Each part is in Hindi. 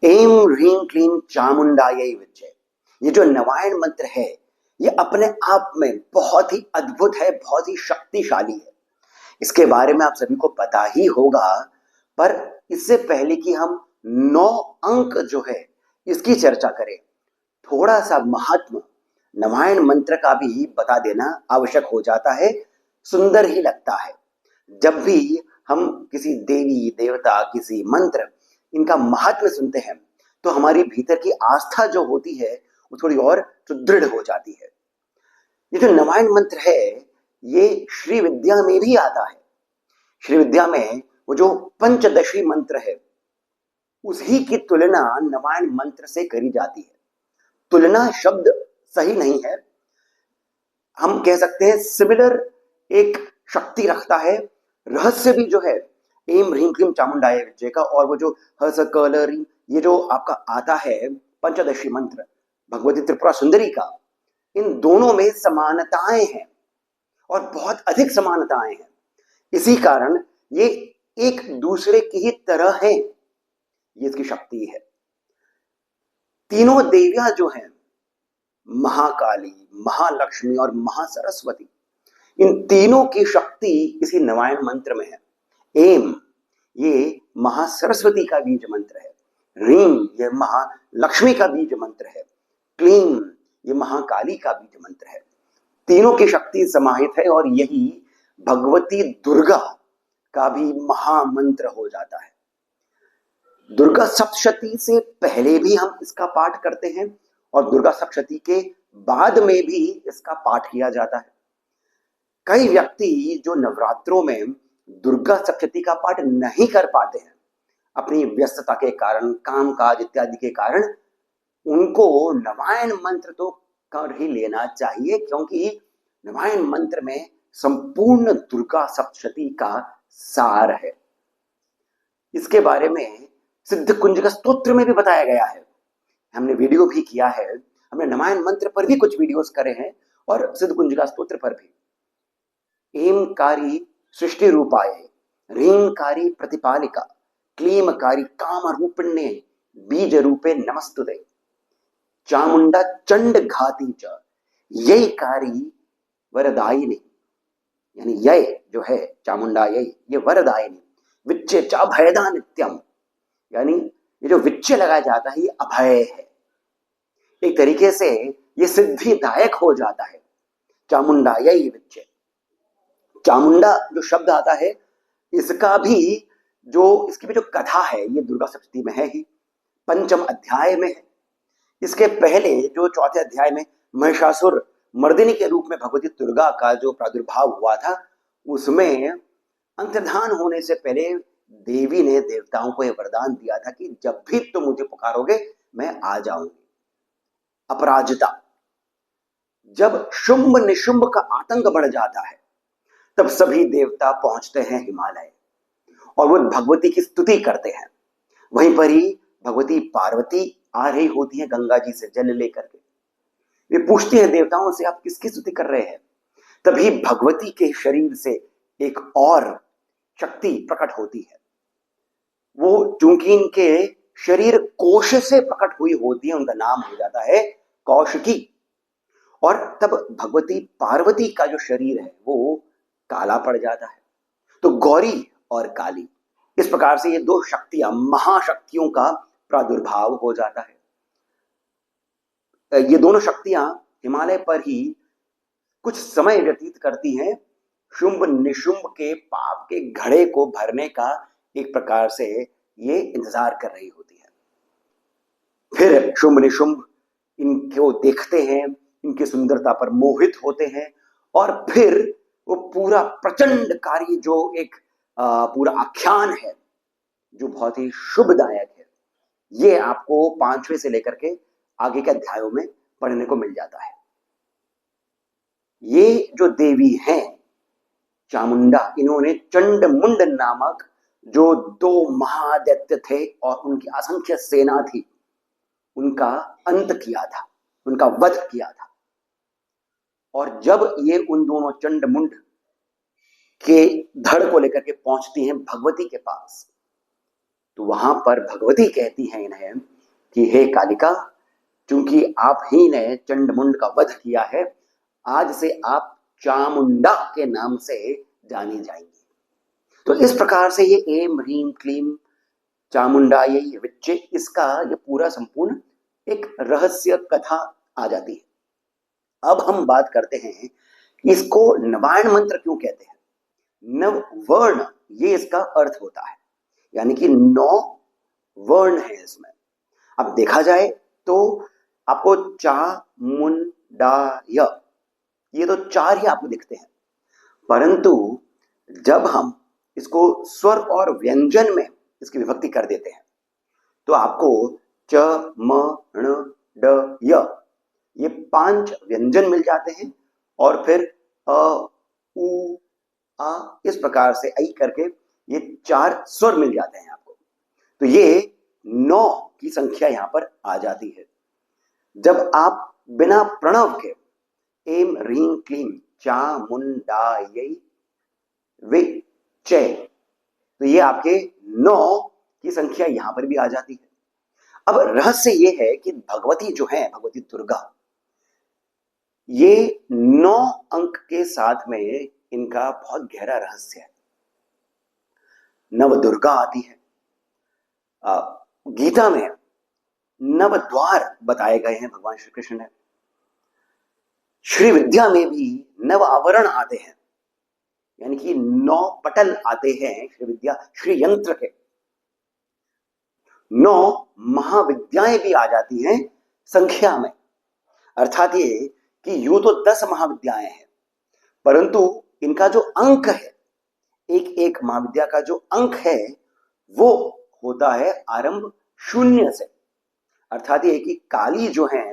ऐं ह्रीं क्लीं चामुंडायै विद्महे। ये जो नवायण मंत्र है ये अपने आप में बहुत ही अद्भुत है, बहुत ही शक्तिशाली है। इसके बारे में आप सभी को पता ही होगा, पर इससे पहले कि हम 9 अंक जो है इसकी चर्चा करें, थोड़ा सा महत्व नवायण मंत्र का भी बता देना आवश्यक हो जाता है। सुंदर ही लगता है जब भी हम किसी देवी देवता, किसी मंत्र, इनका महत्व सुनते हैं तो हमारी भीतर की आस्था जो होती है वो थोड़ी और सुदृढ़ हो जाती है। ये जो नवायण मंत्र है ये श्री विद्या में भी आता है। श्री विद्या में वो जो पंचदशी मंत्र है उसी की तुलना नवायण मंत्र से करी जाती है। तुलना शब्द सही नहीं है, हम कह सकते हैं सिमिलर एक शक्ति रखता है। रहस्य भी जो है ऐं ह्रीं क्लीं चामुंडाय विद्महे का, और वो जो हस कलरी ये जो आपका आता है पंचदशी मंत्र भगवती त्रिपुरा सुंदरी का, इन दोनों में समानताएं हैं और बहुत अधिक समानताएं हैं। इसी कारण ये एक दूसरे की ही तरह है, ये इसकी शक्ति है। तीनों देवियां जो हैं, महाकाली, महालक्ष्मी और महासरस्वती, इन तीनों की शक्ति इसी नवायण मंत्र में है। ऐं ये महासरस्वती का बीज मंत्र है, ह्रीं ये महालक्ष्मी का बीज मंत्र है, क्लीं ये महाकाली का बीज मंत्र है। तीनों की शक्ति समाहित है और यही भगवती दुर्गा का भी महामंत्र हो जाता है। दुर्गा सप्तशती से पहले भी हम इसका पाठ करते हैं और दुर्गा सप्तशती के बाद में भी इसका पाठ किया जाता है। कई व्यक्ति जो नवरात्रों में दुर्गा सप्तशती का पाठ नहीं कर पाते हैं, अपनी व्यस्तता के कारण, काम काज इत्यादि के कारण, उनको नवायण मंत्र तो कर ही लेना चाहिए, क्योंकि नवायण मंत्र में संपूर्ण दुर्गा सप्तशती का सार है। इसके बारे में सिद्ध कुंजिका स्तोत्र में भी बताया गया है, हमने वीडियो भी किया है, हमने नवायण मंत्र पर भी कुछ वीडियोस करे हैं और सिद्ध कुंजिका स्तोत्र पर भी। ऐंकारी सृष्टि रूपाय, ह्रींकारी प्रतिपालिका, क्लीमकारी काम रूपिण्ये, बीज रूपे नमस्तुते, चामुंडा चंड घाती च, ययकारी वरदायिनी, यानी यय जो है चामुंडा यय ये वरदायिनी, विच्चे च अभयदा नित्यम, यानी ये जो विच्चे लगाया जाता है ये अभय है, एक तरीके से ये सिद्धिदायक हो जाता है। चामुंडा यय विच्चे, चामुंडा जो शब्द आता है इसका भी इसकी भी जो कथा है ये दुर्गा सप्तशती में है ही, पंचम अध्याय में है। इसके पहले जो चौथे अध्याय में महिषासुर मर्दिनी के रूप में भगवती दुर्गा का जो प्रादुर्भाव हुआ था, उसमें अंतर्धान होने से पहले देवी ने देवताओं को यह वरदान दिया था कि जब भी तुम मुझे पुकारोगे मैं आ जाऊंगी। अपराजिता, जब शुंभ निशुंभ का आतंक बढ़ जाता है तब सभी देवता पहुंचते हैं हिमालय और वो भगवती की स्तुति करते हैं। वहीं पर ही भगवती पार्वती आ रही होती है गंगा जी से जल लेकर के, वे पूछती है देवताओं से आप किसकी स्तुति कर रहे हैं। तभी भगवती के शरीर से एक और शक्ति प्रकट होती है, वो चूंकि इनके शरीर कोश से प्रकट हुई होती है, उनका नाम हो जाता है कौशिकी। और तब भगवती पार्वती का जो शरीर है वो काला पड़ जाता है। तो गौरी और काली, इस प्रकार से ये दो शक्तियां, महाशक्तियों का प्रादुर्भाव हो जाता है। ये दोनों शक्तियां हिमालय पर ही कुछ समय व्यतीत करती हैं, शुंभ निशुंभ के पाप के घड़े को भरने का एक प्रकार से ये इंतजार कर रही होती है। फिर शुंभ निशुंभ इनको देखते हैं, इनकी सुंदरता पर मोहित होते हैं और फिर वो पूरा प्रचंडकारी जो एक पूरा आख्यान है जो बहुत ही शुभदायक है, ये आपको 5वें से लेकर के आगे के अध्यायों में पढ़ने को मिल जाता है। ये जो देवी हैं चामुंडा, इन्होंने चंडमुंड नामक जो 2 महादैत्य थे और उनकी असंख्य सेना थी, उनका अंत किया था, उनका वध किया था। और जब ये उन दोनों चंडमुंड के धड़ को लेकर के पहुंचती हैं भगवती के पास, तो वहां पर भगवती कहती हैं इन्हें कि हे कालिका, चूंकि आप ही ने चंडमुंड का वध किया है, आज से आप चामुंडा के नाम से जानी जाएंगी। तो इस प्रकार से ये एम ह्रीम क्लीम चामुंडायै विच्चे, इसका ये पूरा संपूर्ण एक रहस्य कथा आ जाती है। अब हम बात करते हैं इसको नवायण मंत्र क्यों कहते हैं। नव वर्ण ये इसका अर्थ होता है, यानी कि 9 वर्ण है इसमें। अब देखा जाए तो आपको चा मुन डा य, ये तो 4 ही आपको दिखते हैं, परंतु जब हम इसको स्वर और व्यंजन में इसकी विभक्ति कर देते हैं तो आपको च म ण ड य, ये 5 व्यंजन मिल जाते हैं, और फिर अ उ आ, इस प्रकार से आई करके ये 4 स्वर मिल जाते हैं आपको। तो ये 9 की संख्या यहां पर आ जाती है। जब आप बिना प्रणव के एम ह्रीम क्लीम चामुंडायै विच्चे, तो ये आपके 9 की संख्या यहां पर भी आ जाती है। अब रहस्य ये है कि भगवती जो है, भगवती दुर्गा, ये 9 अंक के साथ में इनका बहुत गहरा रहस्य है। नव दुर्गा आती है, गीता में नव द्वार बताए गए हैं भगवान श्री कृष्ण ने। श्री विद्या में भी नव आवरण आते हैं, यानी कि 9 पटल आते हैं श्री विद्या श्री यंत्र के। 9 महाविद्याएं भी आ जाती हैं संख्या में, अर्थात ये कि यूं तो 10 महाविद्याएं हैं, परंतु इनका जो अंक है, एक महाविद्या का जो अंक है वो होता है आरंभ 0 से। अर्थात ये कि काली जो है,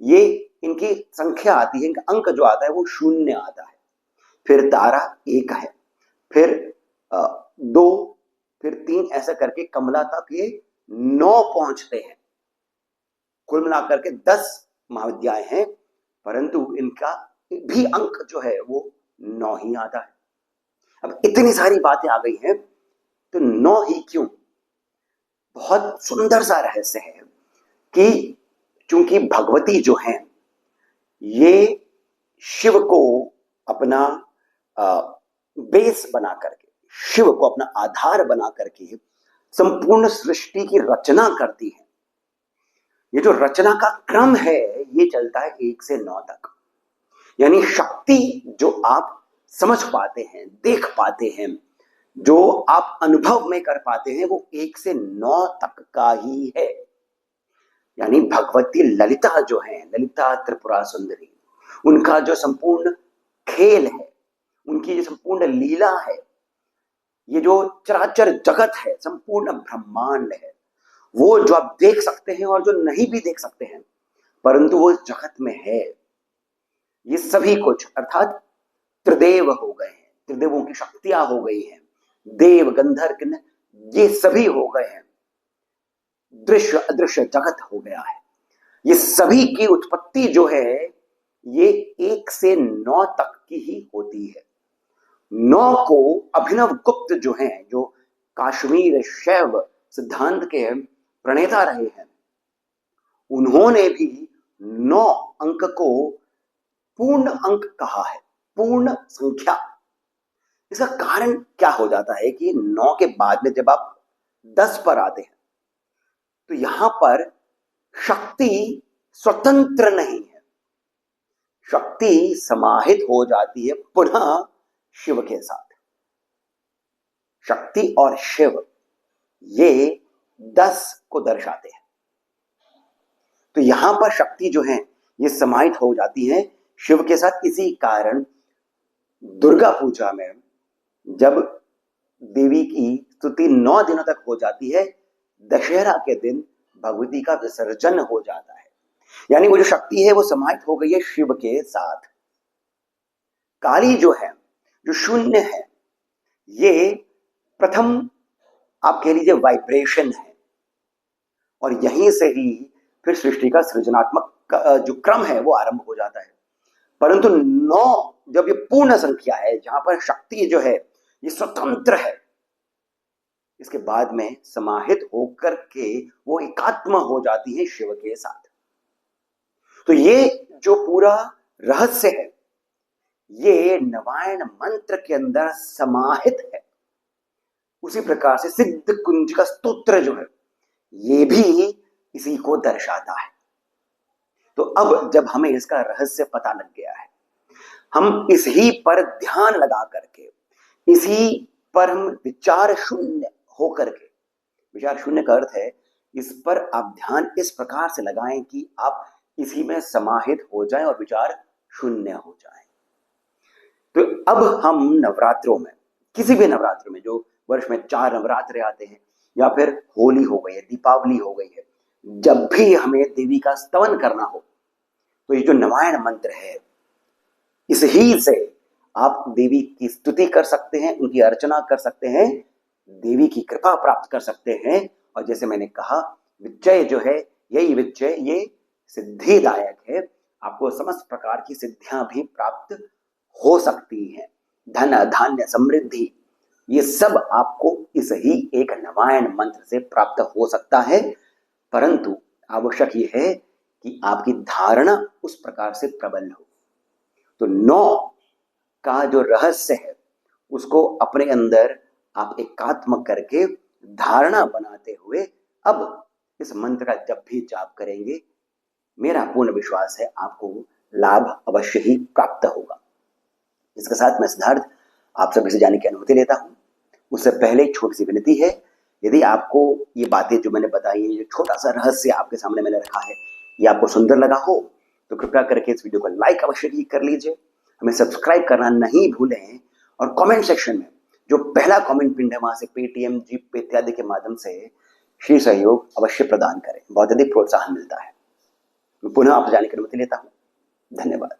ये इनकी संख्या आती है, इनका अंक जो आता है वो 0 आता है। फिर तारा 1 है, फिर 2, फिर 3, ऐसा करके कमला तक ये 9 पहुंचते हैं। कुल मिलाकर के 10 महाविद्याएं हैं, परंतु इनका भी अंक जो है वो 9 ही आता है। अब इतनी सारी बातें आ गई हैं, तो 9 ही क्यों? बहुत सुंदर सा रहस्य है कि चूंकि भगवती जो है, ये शिव को अपना बेस बना करके, शिव को अपना आधार बना करके संपूर्ण सृष्टि की रचना करती है। ये जो रचना का क्रम है ये चलता है 1 से 9 तक, यानी शक्ति जो आप समझ पाते हैं, देख पाते हैं, जो आप अनुभव में कर पाते हैं, वो 1 से 9 तक का ही है। यानी भगवती ललिता जो है, ललिता त्रिपुरा सुंदरी, उनका जो संपूर्ण खेल है, उनकी जो संपूर्ण लीला है, ये जो चराचर जगत है, संपूर्ण ब्रह्मांड है, वो जो आप देख सकते हैं और जो नहीं भी देख सकते हैं, परंतु वो जगत में है। ये सभी कुछ अर्थात त्रिदेव हो गए हैं, त्रिदेवों की शक्तियां हो गई हैं, देव गंधर्व किन्नर ये सभी हो गए हैं, दृश्य अदृश्य जगत हो गया है। ये सभी की उत्पत्ति जो है ये 1 से 9 तक की ही होती है। 9 को अभिनव गुप्त जो हैं, जो काश्मीर शैव सिद्धांत के प्रणेता रहे हैं, उन्होंने भी 9 अंक को पूर्ण अंक कहा है, पूर्ण संख्या। इसका कारण क्या हो जाता है कि 9 के बाद में जब आप 10 पर आते हैं, तो यहां पर शक्ति स्वतंत्र नहीं है, शक्ति समाहित हो जाती है पुनः शिव के साथ। शक्ति और शिव ये 10 को दर्शाते हैं, तो यहां पर शक्ति जो है ये समाहित हो जाती है शिव के साथ। इसी कारण दुर्गा पूजा में जब देवी की स्तुति 9 दिनों तक हो जाती है, दशहरा के दिन भगवती का विसर्जन हो जाता है, यानी वो जो शक्ति है वो समाहित हो गई है शिव के साथ। काली जो है, जो 0 है, ये प्रथम आप कह लीजिए वाइब्रेशन है, और यहीं से ही फिर सृष्टि का सृजनात्मक जो क्रम है वो आरंभ हो जाता है। परंतु 9 जब ये पूर्ण संख्या है, जहां पर शक्ति जो है ये स्वतंत्र है, इसके बाद में समाहित होकर के वो एकात्म हो जाती है शिव के साथ। तो ये जो पूरा रहस्य है ये नवायन मंत्र के अंदर समाहित है। उसी प्रकार से सिद्ध कुंज का स्तोत्र जो है ये भी इसी को दर्शाता है। तो अब जब हमें इसका रहस्य पता लग गया है, हम इसी पर ध्यान लगा करके, इसी पर हम विचार शून्य होकर के, विचार शून्य का अर्थ है इस पर आप ध्यान इस प्रकार से लगाएं कि आप इसी में समाहित हो जाएं और विचार शून्य हो जाएं। तो अब हम नवरात्रों में, किसी भी नवरात्र में, जो वर्ष में 4 नवरात्रे आते हैं या फिर होली हो गई है, दीपावली हो गई है, जब भी हमें देवी का स्तवन करना हो तो ये जो नवायन मंत्र है इस ही से आप देवी की स्तुति कर सकते हैं, उनकी अर्चना कर सकते हैं, देवी की कृपा प्राप्त कर सकते हैं। और जैसे मैंने कहा विजय जो है यही विजय ये सिद्धिदायक है, आपको समस्त प्रकार की सिद्धियां भी प्राप्त हो सकती हैं। धन धान्य समृद्धि ये सब आपको इस ही एक नवायन मंत्र से प्राप्त हो सकता है, परंतु आवश्यक ये है कि आपकी धारणा उस प्रकार से प्रबल हो। तो 9 का जो रहस्य है उसको अपने अंदर आप एकात्म करके धारणा बनाते हुए अब इस मंत्र का जब भी जाप करेंगे, मेरा पूर्ण विश्वास है आपको लाभ अवश्य ही प्राप्त होगा। इसके साथ मैं सिद्धार्थ आप सभी से जाने की अनुमति लेता हूं। उससे पहले एक छोटी सी विनती है, यदि आपको ये बातें जो मैंने बताई है, ये छोटा सा रहस्य आपके सामने मैंने रखा है, ये आपको सुंदर लगा हो तो कृपया करके इस वीडियो को लाइक अवश्य ही कर लीजिए, हमें सब्सक्राइब करना नहीं भूलें और कमेंट सेक्शन में जो पहला कमेंट पिन है वहां से पेटीएम, जीपे इत्यादि के माध्यम से श्री सहयोग अवश्य प्रदान करें, बहुत अधिक प्रोत्साहन मिलता है। मैं पुनः आपसे जाने की अनुमति लेता हूं। धन्यवाद।